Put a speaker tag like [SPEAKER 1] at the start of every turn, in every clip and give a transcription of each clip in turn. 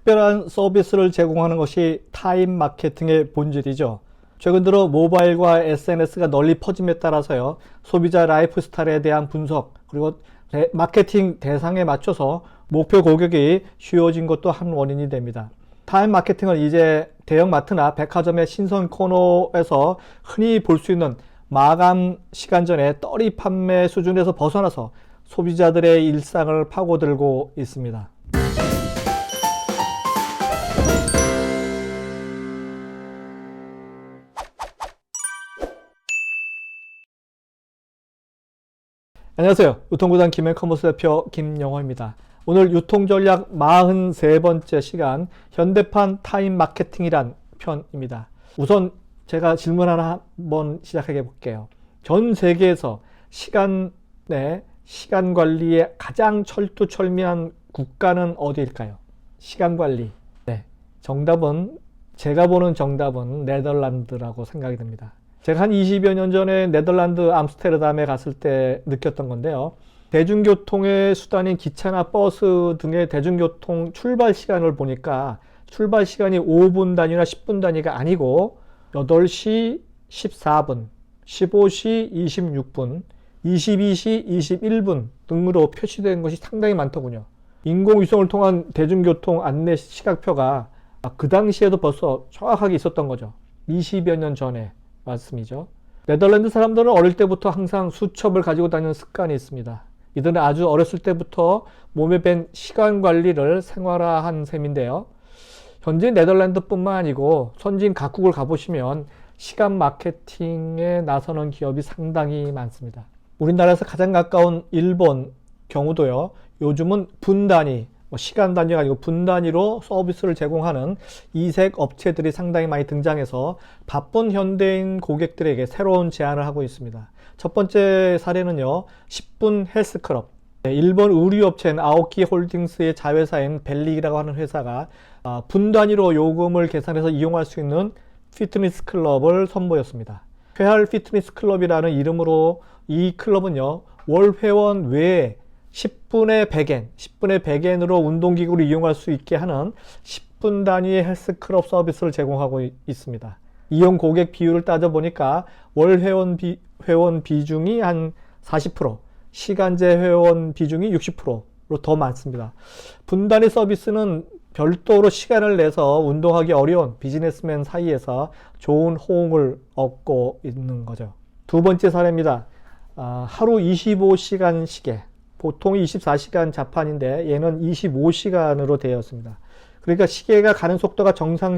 [SPEAKER 1] 특별한 서비스를 제공하는 것이 타임 마케팅의 본질이죠. 최근 들어 모바일과 SNS가 널리 퍼짐에 따라서요, 소비자 라이프 스타일에 대한 분석, 그리고 마케팅 대상에 맞춰서 목표 고객이 쉬워진 것도 한 원인이 됩니다. 타임 마케팅은 이제 대형마트나 백화점의 신선 코너에서 흔히 볼 수 있는 마감 시간 전에 떨이 판매 수준에서 벗어나서 소비자들의 일상을 파고들고 있습니다. 안녕하세요. 유통구단 김앤커머스 대표 김영호입니다. 오늘 유통전략 43번째 시간 현대판 타임 마케팅이란 편입니다. 우선 제가 질문 하나 한번 시작해 볼게요. 전 세계에서 시간 관리에 가장 철두철미한 국가는 어디일까요? 시간 관리. 네. 제가 보는 정답은 네덜란드라고 생각이 듭니다. 제가 한 20여 년 전에 네덜란드 암스테르담에 갔을 때 느꼈던 건데요. 대중교통의 수단인 기차나 버스 등의 대중교통 출발 시간을 보니까 출발 시간이 5분 단위나 10분 단위가 아니고 8시 14분, 15시 26분, 22시 21분 등으로 표시된 것이 상당히 많더군요. 인공위성을 통한 대중교통 안내 시각표가 그 당시에도 벌써 정확하게 있었던 거죠. 20여 년 전에 말씀이죠. 네덜란드 사람들은 어릴 때부터 항상 수첩을 가지고 다니는 습관이 있습니다. 이들은 아주 어렸을 때부터 몸에 밴 시간 관리를 생활화한 셈인데요. 현재 네덜란드뿐만 아니고 선진 각국을 가보시면 시간 마케팅에 나서는 기업이 상당히 많습니다. 우리나라에서 가장 가까운 일본 경우도요. 요즘은 분 단위, 시간 단위가 아니고 분 단위로 서비스를 제공하는 이색 업체들이 상당히 많이 등장해서 바쁜 현대인 고객들에게 새로운 제안을 하고 있습니다. 첫 번째 사례는요, 10분 헬스클럽. 일본 의류업체인 아오키 홀딩스의 자회사인 벨릭이라고 하는 회사가 분 단위로 요금을 계산해서 이용할 수 있는 피트니스 클럽을 선보였습니다. 회할 피트니스 클럽이라는 이름으로 이 클럽은요, 월 회원 외에 10분의 100엔으로 운동기구를 이용할 수 있게 하는 10분 단위의 헬스클럽 서비스를 제공하고 있습니다. 이용 고객 비율을 따져보니까 월 회원 비중이 한 40%, 시간제 회원 비중이 60%로 더 많습니다. 분 단위 서비스는 별도로 시간을 내서 운동하기 어려운 비즈니스맨 사이에서 좋은 호응을 얻고 있는 거죠. 두 번째 사례입니다. 하루 25시간 시계. 보통 24시간 자판인데 얘는 25시간으로 되어 있습니다. 그러니까 시계가 가는 속도가 정상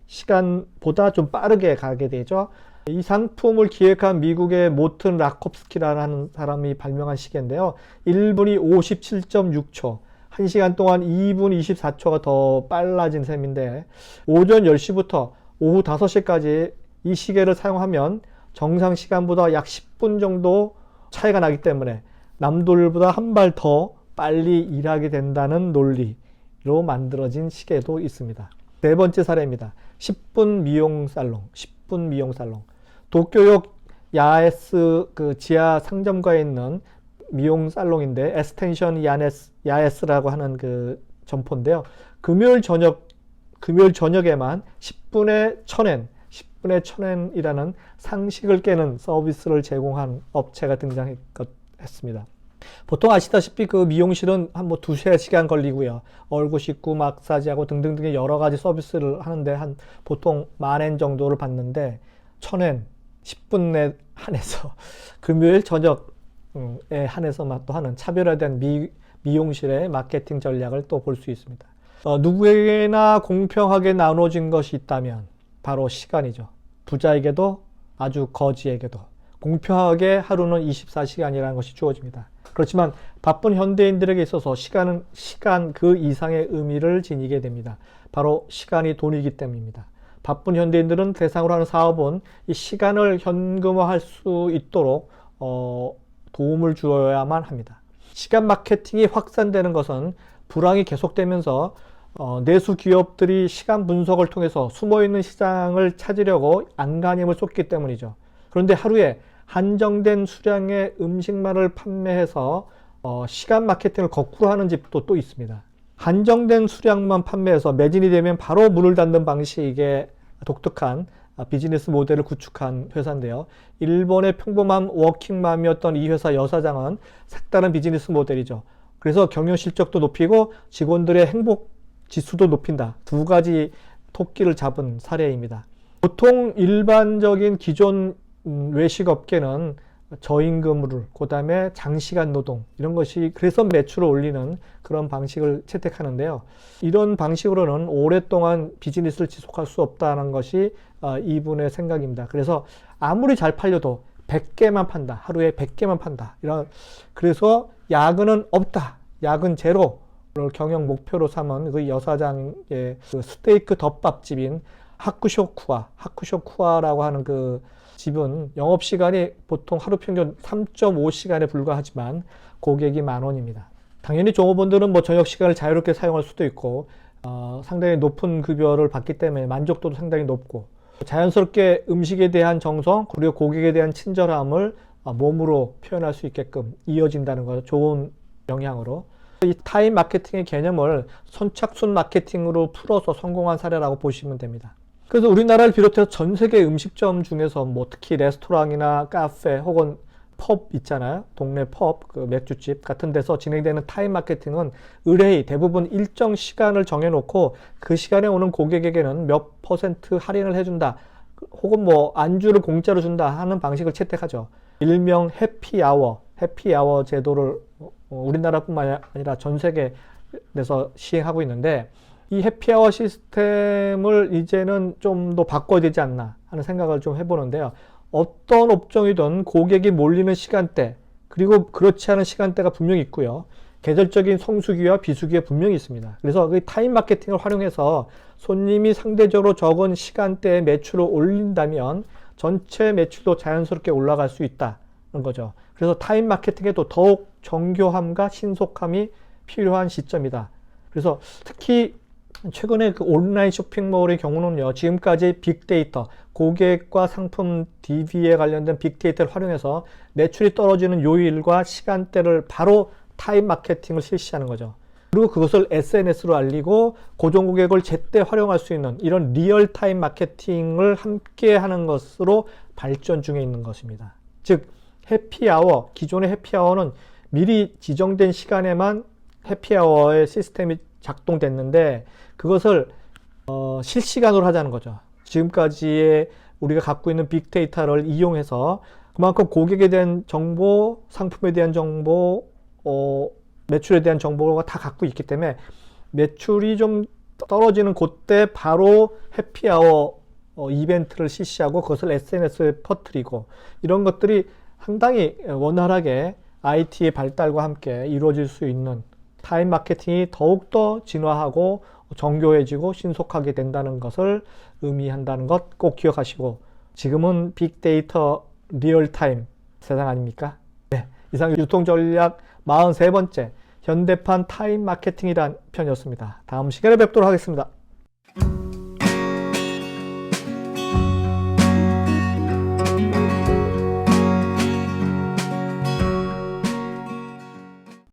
[SPEAKER 1] 시간보다 좀 빠르게 가게 되죠. 이 상품을 기획한 미국의 모튼 라콥스키라는 사람이 발명한 시계인데요. 1분이 57.6초, 1시간 동안 2분 24초가 더 빨라진 셈인데 오전 10시부터 오후 5시까지 이 시계를 사용하면 정상 시간보다 약 10분 정도 차이가 나기 때문에 남들보다 한 발 더 빨리 일하게 된다는 논리로 만들어진 시계도 있습니다. 네 번째 사례입니다. 10분 미용 살롱. 도쿄역 야에스 지하 상점가에 있는 미용 살롱인데 에스텐션 야에스라고 하는 점포인데요. 금요일 저녁에만 10분에 1000엔이라는 상식을 깨는 서비스를 제공한 업체가 등장했습니다. 보통 아시다시피 미용실은 한 2-3시간 걸리고요. 얼굴 씻고 마사지하고 등등등의 여러 가지 서비스를 하는데 보통 10,000엔 정도를 받는데 1000엔 10분에 한해서 금요일 저녁에 한해서만 또 하는 차별화된 미용실의 마케팅 전략을 또 볼 수 있습니다. 누구에게나 공평하게 나눠진 것이 있다면 바로 시간이죠. 부자에게도 아주 거지에게도 공평하게 하루는 24시간이라는 것이 주어집니다. 그렇지만 바쁜 현대인들에게 있어서 시간은 시간 그 이상의 의미를 지니게 됩니다. 바로 시간이 돈이기 때문입니다. 바쁜 현대인들은 대상으로 하는 사업은 이 시간을 현금화할 수 있도록 도움을 주어야만 합니다. 시간 마케팅이 확산되는 것은 불황이 계속되면서 내수 기업들이 시간 분석을 통해서 숨어있는 시장을 찾으려고 안간힘을 쏟기 때문이죠. 그런데 하루에 한정된 수량의 음식만을 판매해서 시간 마케팅을 거꾸로 하는 집도 또 있습니다. 한정된 수량만 판매해서 매진이 되면 바로 문을 닫는 방식의 독특한 비즈니스 모델을 구축한 회사인데요. 일본의 평범한 워킹맘이었던 이 회사 여사장은 색다른 비즈니스 모델이죠. 그래서 경영 실적도 높이고 직원들의 행복 지수도 높인다. 두 가지 토끼를 잡은 사례입니다. 보통 일반적인 기존 외식 업계는 저임금을, 그 다음에 장시간 노동, 이런 것이 그래서 매출을 올리는 그런 방식을 채택하는데요. 이런 방식으로는 오랫동안 비즈니스를 지속할 수 없다는 것이 이분의 생각입니다. 그래서 아무리 잘 팔려도 100개만 판다. 하루에 100개만 판다. 그래서 야근은 없다. 야근 제로를 경영 목표로 삼은 그 여사장의 그 스테이크 덮밥집인 하쿠쇼쿠아라고 하는 그 집은 영업시간이 보통 하루 평균 3.5시간에 불과하지만 고객이 10,000원입니다. 당연히 종업원들은 뭐 저녁 시간을 자유롭게 사용할 수도 있고 상당히 높은 급여를 받기 때문에 만족도도 상당히 높고 자연스럽게 음식에 대한 정성 그리고 고객에 대한 친절함을 몸으로 표현할 수 있게끔 이어진다는 거 좋은 영향으로 이 타임 마케팅의 개념을 선착순 마케팅으로 풀어서 성공한 사례라고 보시면 됩니다. 그래서 우리나라를 비롯해서 전 세계 음식점 중에서 뭐 특히 레스토랑이나 카페 혹은 펍 있잖아요. 동네 펍, 그 맥주집 같은 데서 진행되는 타임 마케팅은 의뢰의 대부분 일정 시간을 정해놓고 그 시간에 오는 고객에게는 몇 퍼센트 할인을 해준다. 혹은 뭐 안주를 공짜로 준다 하는 방식을 채택하죠. 일명 해피아워 제도를 우리나라뿐만 아니라 전 세계에서 시행하고 있는데 이 해피아워 시스템을 이제는 좀 더 바꿔야 되지 않나 하는 생각을 좀 해보는데요. 어떤 업종이든 고객이 몰리는 시간대 그리고 그렇지 않은 시간대가 분명히 있고요. 계절적인 성수기와 비수기가 분명히 있습니다. 그래서 그 타임 마케팅을 활용해서 손님이 상대적으로 적은 시간대에 매출을 올린다면 전체 매출도 자연스럽게 올라갈 수 있다는 거죠. 그래서 타임 마케팅에도 더욱 정교함과 신속함이 필요한 시점이다. 그래서 특히 최근에 그 온라인 쇼핑몰의 경우는요, 지금까지 빅데이터, 고객과 상품 DB에 관련된 빅데이터를 활용해서 매출이 떨어지는 요일과 시간대를 바로 타임 마케팅을 실시하는 거죠. 그리고 그것을 SNS로 알리고 고정 고객을 제때 활용할 수 있는 이런 리얼타임 마케팅을 함께 하는 것으로 발전 중에 있는 것입니다. 즉, 해피아워, 기존의 해피아워는 미리 지정된 시간에만 해피아워의 시스템이 작동됐는데 그것을 실시간으로 하자는 거죠. 지금까지의 우리가 갖고 있는 빅데이터를 이용해서 그만큼 고객에 대한 정보, 상품에 대한 정보, 매출에 대한 정보가 다 갖고 있기 때문에 매출이 좀 떨어지는 그때 바로 해피아워 이벤트를 실시하고 그것을 SNS에 퍼뜨리고 이런 것들이 상당히 원활하게 IT의 발달과 함께 이루어질 수 있는 타임 마케팅이 더욱더 진화하고 정교해지고 신속하게 된다는 것을 의미한다는 것 꼭 기억하시고 지금은 빅데이터 리얼타임 세상 아닙니까? 네, 이상 유통전략 43번째 현대판 타임 마케팅이란 편이었습니다. 다음 시간에 뵙도록 하겠습니다.